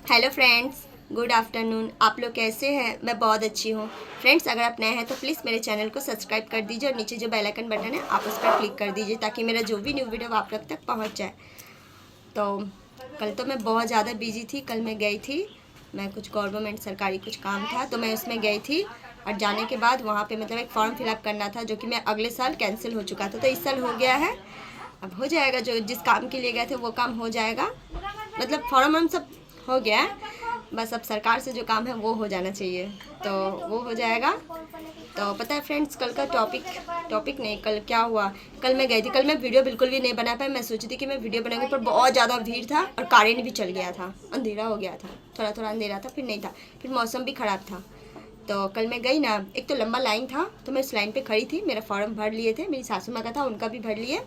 Hello friends, good afternoon. आप लोग कैसे हैं? मैं बहुत अच्छी हूँ। फ्रेंड्स, अगर आप नए हैं तो प्लीज़ मेरे चैनल को सब्सक्राइब कर दीजिए और नीचे जो बेल आइकन बटन है आप उस पर क्लिक कर दीजिए ताकि मेरा जो भी न्यू वीडियो आप लोग तक पहुँच जाए। तो कल तो मैं बहुत ज़्यादा बिजी थी। कल मैं गई थी, मैं कुछ गवर्नमेंट सरकारी कुछ काम था तो मैं उसमें गई थी और जाने के बाद वहाँ पे मतलब एक फॉर्म फिलअप करना था जो कि मैं अगले साल कैंसिल हो चुका था, तो इस साल हो गया है। अब हो जाएगा, जो जिस काम के लिए गए थे वो काम हो जाएगा। मतलब फॉर्म हम सब हो गया है, बस अब सरकार से जो काम है वो हो जाना चाहिए, तो वो हो जाएगा। तो पता है फ्रेंड्स, कल का टॉपिक नहीं, कल क्या हुआ। कल मैं गई थी, कल मैं वीडियो बिल्कुल भी नहीं बना पाई। मैं सोची थी कि मैं वीडियो बनाऊंगी पर बहुत ज़्यादा भीड़ था और करेंट भी चल गया था, अंधेरा हो गया था, थोड़ा थोड़ा अंधेरा था, फिर नहीं था, फिर मौसम भी ख़राब था। तो कल मैं गई ना, एक तो लंबा लाइन था तो मैं उस लाइन पे खड़ी थी। मेरा फॉर्म भर लिए थे, मेरी सासू माँ का था, उनका भी भर लिए,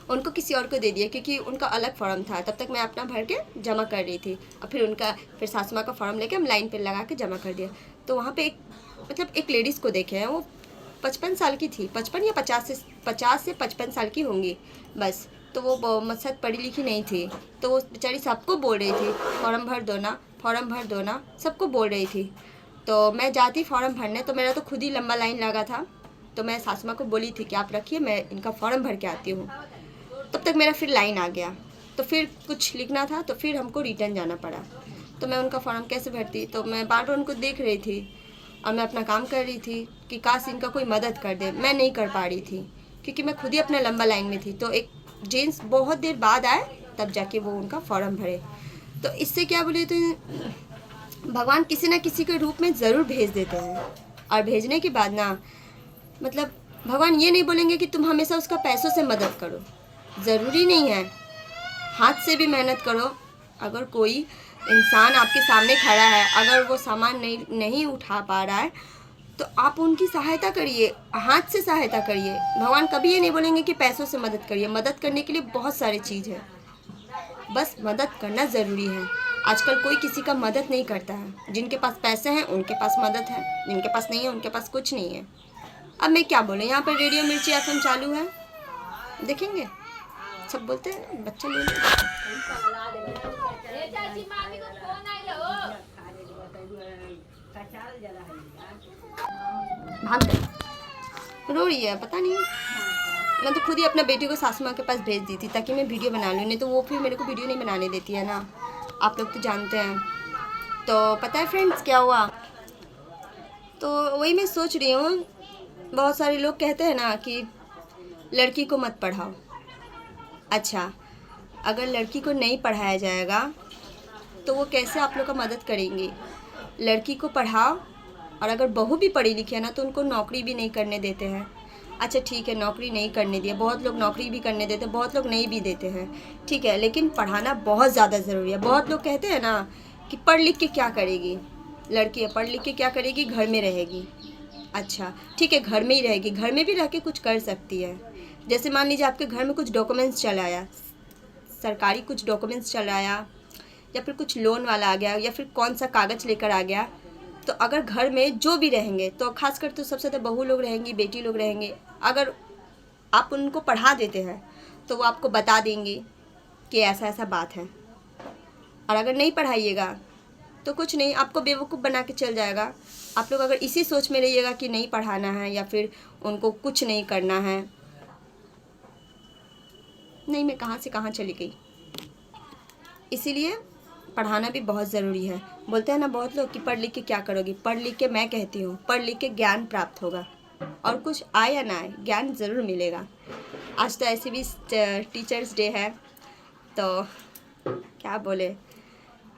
उनको किसी और को दे दिया क्योंकि उनका अलग फॉर्म था। तब तक मैं अपना भर के जमा कर रही थी और फिर सासू माँ का फॉर्म लेके हम लाइन पे लगा के जमा कर दिया। तो वहाँ पे एक लेडीज़ को देखे हैं, वो 55 साल की थी, 55 या 50 से 55 साल की होंगी बस। तो वो मुझसे पढ़ी लिखी नहीं थी, तो वो बेचारी सबको बोल रही थी फॉर्म भर दो ना, फॉर्म भर दो ना, सबको बोल रही थी। तो मैं जाती फॉर्म भरने, तो मेरा तो खुद ही लंबा लाइन लगा था। तो मैं सासू माँ को बोली थी कि आप रखिए, मैं इनका फॉर्म भर के आती हूँ। तब तक मेरा फिर लाइन आ गया, तो फिर कुछ लिखना था तो फिर हमको रिटर्न जाना पड़ा। तो मैं उनका फॉर्म कैसे भरती, तो मैं बार बार उनको देख रही थी और मैं अपना काम कर रही थी कि काश इनका कोई मदद कर दे। मैं नहीं कर पा रही थी क्योंकि मैं खुद ही अपने लंबा लाइन में थी। तो एक जेंट्स बहुत देर बाद आए, तब जाके वो उनका फॉर्म भरे। तो इससे क्या बोले, तो भगवान किसी न किसी के रूप में ज़रूर भेज देते हैं। और भेजने के बाद ना, मतलब भगवान ये नहीं बोलेंगे कि तुम हमेशा उसका पैसों से मदद करो, ज़रूरी नहीं है, हाथ से भी मेहनत करो। अगर कोई इंसान आपके सामने खड़ा है, अगर वो सामान नहीं उठा पा रहा है तो आप उनकी सहायता करिए, हाथ से सहायता करिए। भगवान कभी ये नहीं बोलेंगे कि पैसों से मदद करिए। मदद करने के लिए बहुत सारी चीज़ है, बस मदद करना ज़रूरी है। आजकल कोई किसी का मदद नहीं करता है। जिनके पास पैसे हैं उनके पास मदद है, जिनके पास नहीं है उनके पास कुछ नहीं है। अब मैं क्या बोलूँ, यहाँ पर रेडियो मिर्ची एफएम चालू है, देखेंगे, सब बोलते हैं बच्चे ले भाग गए, रो रही है पता नहीं। मैं तो खुद ही अपने बेटे को सासू माँ के पास भेज दी थी ताकि मैं वीडियो बना लूँ, नहीं तो वो फिर मेरे को वीडियो नहीं बनाने देती है ना, आप लोग तो जानते हैं। तो पता है फ्रेंड्स क्या हुआ, तो वही मैं सोच रही हूँ, बहुत सारे लोग कहते हैं ना कि लड़की को मत पढ़ाओ। अच्छा, अगर लड़की को नहीं पढ़ाया जाएगा तो वो कैसे आप लोग का मदद करेंगी? लड़की को पढ़ाओ, और अगर बहू भी पढ़ी लिखी है ना तो उनको नौकरी भी नहीं करने देते हैं। अच्छा ठीक है, नौकरी नहीं करने दिया, बहुत लोग नौकरी भी करने देते, बहुत लोग नहीं भी देते हैं, ठीक है, लेकिन पढ़ाना बहुत ज़्यादा ज़रूरी है। बहुत लोग कहते हैं ना कि पढ़ लिख के क्या करेगी लड़की, है पढ़ लिख के क्या करेगी, घर में रहेगी। अच्छा ठीक है, घर में ही रहेगी, घर में भी रह के कुछ कर सकती है। जैसे मान लीजिए आपके घर में कुछ डॉक्यूमेंट्स चल आया, सरकारी कुछ डॉक्यूमेंट्स चल आया, या फिर कुछ लोन वाला आ गया, या फिर कौन सा कागज़ लेकर आ गया, तो अगर घर में जो भी रहेंगे, तो खासकर तो सबसे ज़्यादा बहू लोग रहेंगी, बेटी लोग रहेंगे, अगर आप उनको पढ़ा देते हैं तो वो आपको बता देंगी कि ऐसा ऐसा बात है। और अगर नहीं पढ़ाइएगा तो कुछ नहीं, आपको बेवकूफ़ बना के चल जाएगा। आप लोग अगर इसी सोच में रहिएगा कि नहीं पढ़ाना है या फिर उनको कुछ नहीं करना है, नहीं मैं कहाँ से कहाँ चली गई। इसीलिए पढ़ाना भी बहुत ज़रूरी है। बोलते हैं ना बहुत लोग कि पढ़ लिख के क्या करोगी, पढ़ लिख के, मैं कहती हूँ पढ़ लिख के ज्ञान प्राप्त होगा, और कुछ आए या ना आए ज्ञान ज़रूर मिलेगा। आज तो ऐसे भी टीचर्स डे है, तो क्या बोले,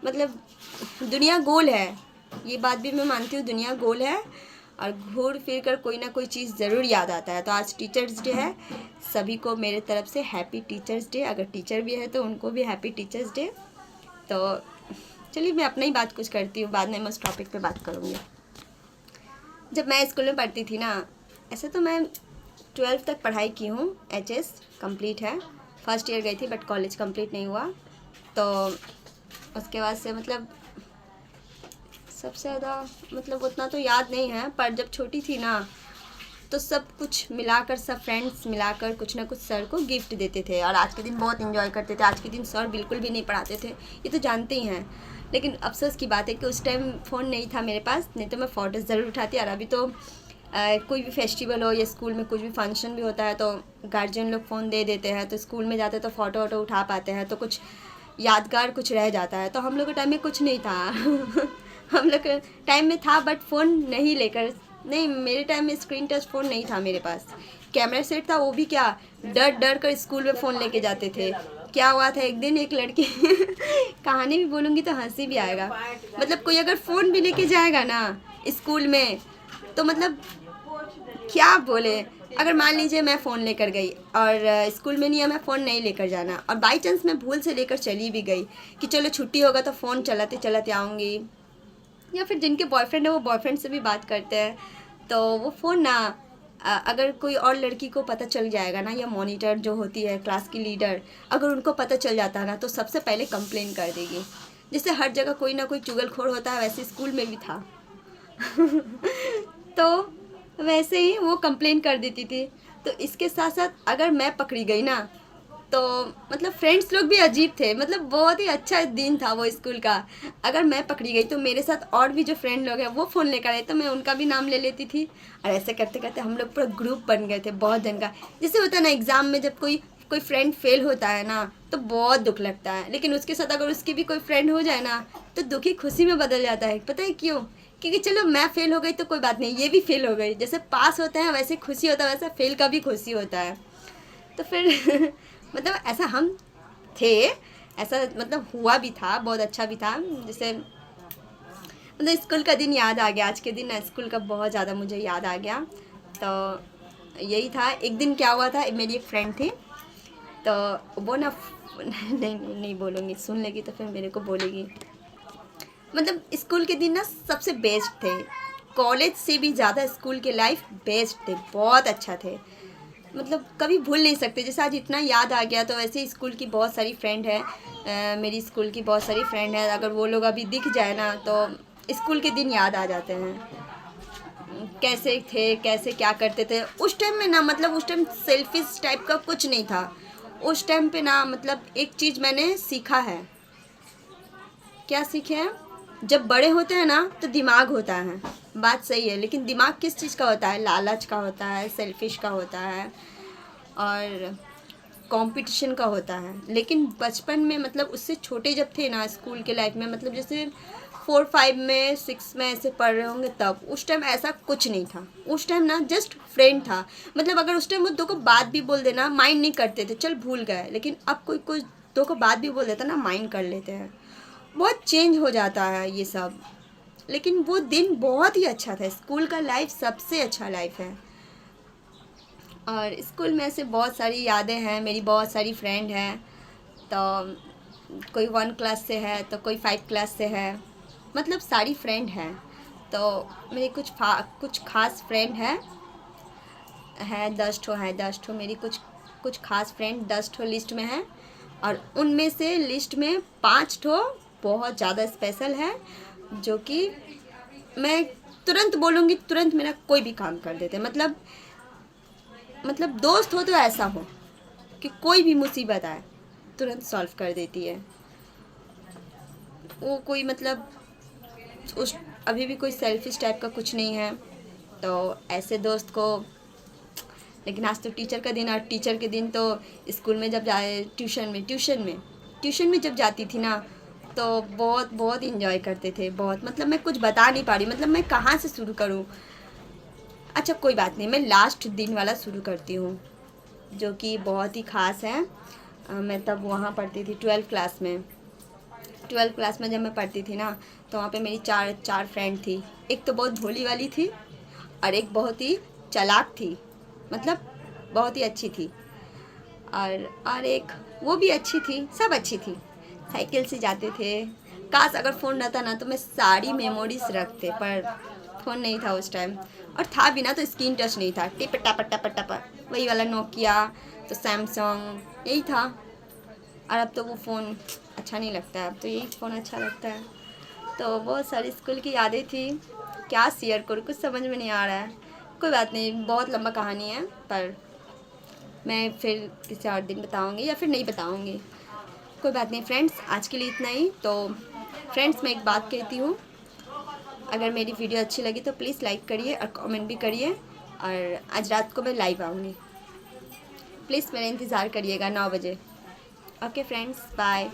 मतलब दुनिया गोल है, ये बात भी मैं मानती हूँ, दुनिया गोल है और घूर फिर कर कोई ना कोई चीज़ ज़रूर याद आता है। तो आज टीचर्स डे है, सभी को मेरे तरफ से हैप्पी टीचर्स डे। अगर टीचर भी है तो उनको भी हैप्पी टीचर्स डे। तो चलिए मैं अपना ही बात कुछ करती हूँ, बाद में मैं उस टॉपिक पे बात करूँगी। जब मैं स्कूल में पढ़ती थी ना, ऐसे तो मैं 12th तक पढ़ाई की हूँ, HS कंप्लीट है, फर्स्ट ईयर गई थी बट कॉलेज कंप्लीट नहीं हुआ। तो उसके बाद से मतलब सबसे ज़्यादा मतलब उतना तो याद नहीं है, पर जब छोटी थी ना तो सब कुछ मिलाकर, सब फ्रेंड्स मिलाकर कुछ ना कुछ सर को गिफ्ट देते थे और आज के दिन बहुत एंजॉय करते थे। आज के दिन सर बिल्कुल भी नहीं पढ़ाते थे, ये तो जानते ही हैं। लेकिन अफसोस की बात है कि उस टाइम फ़ोन नहीं था मेरे पास, नहीं तो मैं फ़ोटोज़ ज़रूर उठाती। और अभी तो कोई भी फेस्टिवल हो या स्कूल में कुछ भी फंक्शन भी होता है तो गार्जियन लोग फ़ोन दे देते हैं, तो स्कूल में जाते तो फ़ोटो वोटो उठा पाते हैं, तो कुछ यादगार कुछ रह जाता है। तो हम लोग के टाइम में कुछ नहीं था हम लोग के टाइम में था बट फ़ोन नहीं लेकर, नहीं मेरे टाइम में स्क्रीन टच फ़ोन नहीं था मेरे पास। कैमरा सेट था, वो भी क्या डर डर कर स्कूल में फ़ोन लेके जाते थे। क्या हुआ था एक दिन, एक लड़की कहानी भी बोलूँगी तो हंसी भी आएगा। मतलब कोई अगर फ़ोन भी लेके जाएगा ना स्कूल में तो मतलब क्या बोले, अगर मान लीजिए मैं फ़ोन लेकर गई और स्कूल में नहीं है, मैं फ़ोन नहीं लेकर जाना, और बाई चांस मैं भूल से लेकर चली भी गई कि चलो छुट्टी होगा तो फ़ोन चलाते चलाते आऊँगी, या फिर जिनके बॉयफ्रेंड है वो बॉयफ्रेंड से भी बात करते हैं, तो वो फ़ोन ना अगर कोई और लड़की को पता चल जाएगा ना, या मॉनिटर जो होती है क्लास की लीडर, अगर उनको पता चल जाता है ना तो सबसे पहले कंप्लेन कर देगी। जैसे हर जगह कोई ना कोई चुगलखोर होता है, वैसे स्कूल में भी था तो वैसे ही वो कंप्लेन कर देती थी। तो इसके साथ साथ अगर मैं पकड़ी गई ना तो मतलब फ्रेंड्स लोग भी अजीब थे, मतलब बहुत ही अच्छा दिन था वो स्कूल का। अगर मैं पकड़ी गई तो मेरे साथ और भी जो फ्रेंड लोग हैं वो फ़ोन लेकर आए तो मैं उनका भी नाम ले लेती थी, और ऐसे करते करते हम लोग पूरा ग्रुप बन गए थे बहुत जन का। जैसे होता है ना एग्ज़ाम में जब कोई कोई फ्रेंड फेल होता है ना तो बहुत दुख लगता है, लेकिन उसके साथ अगर उसकी भी कोई फ्रेंड हो जाए ना तो दुखी खुशी में बदल जाता है। पता है क्यों? क्योंकि चलो मैं फ़ेल हो गई तो कोई बात नहीं, ये भी फ़ेल हो गई। जैसे पास होते हैं वैसे खुशी होता है, वैसे फ़ेल का भी खुशी होता है। तो फिर मतलब ऐसा हम थे, ऐसा मतलब हुआ भी था, बहुत अच्छा भी था। जैसे मतलब स्कूल का दिन याद आ गया, आज के दिन ना स्कूल का बहुत ज़्यादा मुझे याद आ गया। तो यही था, एक दिन क्या हुआ था, मेरी एक फ्रेंड थी तो वो ना नहीं बोलूँगी, सुन लेगी तो फिर मेरे को बोलेगी। मतलब स्कूल के दिन ना सबसे बेस्ट थे, कॉलेज से भी ज़्यादा स्कूल के लाइफ बेस्ट थे, बहुत अच्छा थे, मतलब कभी भूल नहीं सकते। जैसे आज इतना याद आ गया तो वैसे स्कूल की बहुत सारी फ्रेंड है, मेरी स्कूल की बहुत सारी फ्रेंड है, अगर वो लोग अभी दिख जाए ना तो स्कूल के दिन याद आ जाते हैं। कैसे थे, कैसे क्या करते थे उस टाइम में ना, मतलब उस टाइम सेल्फिश टाइप का कुछ नहीं था उस टाइम पे ना। मतलब एक चीज़ मैंने सीखा है, क्या सीखे हैं, जब बड़े होते हैं ना तो दिमाग होता है, बात सही है, लेकिन दिमाग किस चीज़ का होता है, लालच का होता है, सेल्फिश का होता है और कंपटीशन का होता है। लेकिन बचपन में मतलब उससे छोटे जब थे ना स्कूल के लाइफ में, मतलब जैसे 4 5 में 6 में ऐसे पढ़ रहे होंगे तब, उस टाइम ऐसा कुछ नहीं था। उस टाइम ना जस्ट फ्रेंड था, मतलब अगर उस टाइम वो दो को बात भी बोल देना माइंड नहीं करते थे, चल भूल गए, लेकिन अब कोई कोई दो को बात भी बोल देता ना माइंड कर लेते हैं। बहुत चेंज हो जाता है ये सब, लेकिन वो दिन बहुत ही अच्छा था। स्कूल का लाइफ सबसे अच्छा लाइफ है। और स्कूल में ऐसे बहुत सारी यादें हैं, मेरी बहुत सारी फ्रेंड हैं। तो कोई 1 क्लास से है तो कोई 5 क्लास से है, मतलब सारी फ्रेंड हैं। तो मेरी कुछ खास फ्रेंड है 10 ठो है, 10 ठो मेरी कुछ खास फ्रेंड 10 ठो लिस्ट में है, और उनमें से लिस्ट में 5 ठो बहुत ज़्यादा स्पेशल है, जो कि मैं तुरंत बोलूँगी तुरंत मेरा कोई भी काम कर देते। मतलब दोस्त हो तो ऐसा हो कि कोई भी मुसीबत आए तुरंत सॉल्व कर देती है वो। कोई मतलब उस अभी भी कोई सेल्फिश टाइप का कुछ नहीं है, तो ऐसे दोस्त को। लेकिन आज तो टीचर का दिन, और टीचर के दिन तो स्कूल में जब जाए ट्यूशन में जब जाती थी ना तो बहुत बहुत इंजॉय करते थे, बहुत। मतलब मैं कुछ बता नहीं पा रही, मतलब मैं कहाँ से शुरू करूँ। अच्छा कोई बात नहीं, मैं लास्ट दिन वाला शुरू करती हूँ, जो कि बहुत ही ख़ास है। मैं तब वहाँ पढ़ती थी 12th क्लास में। 12th क्लास में जब मैं पढ़ती थी ना तो वहाँ पे मेरी चार फ्रेंड थी। एक तो बहुत भोली वाली थी, और एक बहुत ही चालाक थी, मतलब बहुत ही अच्छी थी, और एक वो भी अच्छी थी, सब अच्छी थी। साइकिल से जाते थे। काश अगर फ़ोन रहता ना तो मैं सारी मेमोरीज रखते, पर फ़ोन नहीं था उस टाइम, और था भी ना तो स्क्रीन टच नहीं था, टिप टप टप टप वही वाला नोकिया, तो सैमसंग यही था। और अब तो वो फ़ोन अच्छा नहीं लगता है, अब तो यही फ़ोन अच्छा लगता है। तो बहुत सारी स्कूल की यादें थी, क्या शेयर करूँ कुछ समझ में नहीं आ रहा है। कोई बात नहीं, बहुत लंबा कहानी है, पर मैं फिर किसी और दिन बताऊंगी या फिर नहीं बताऊंगी, कोई बात नहीं फ्रेंड्स। आज के लिए इतना ही। तो फ्रेंड्स, मैं एक बात कहती हूँ, अगर मेरी वीडियो अच्छी लगी तो प्लीज़ लाइक करिए और कमेंट भी करिए। और आज रात को मैं लाइव आऊँगी, प्लीज़ मेरा इंतज़ार करिएगा 9 बजे। Okay friends, bye.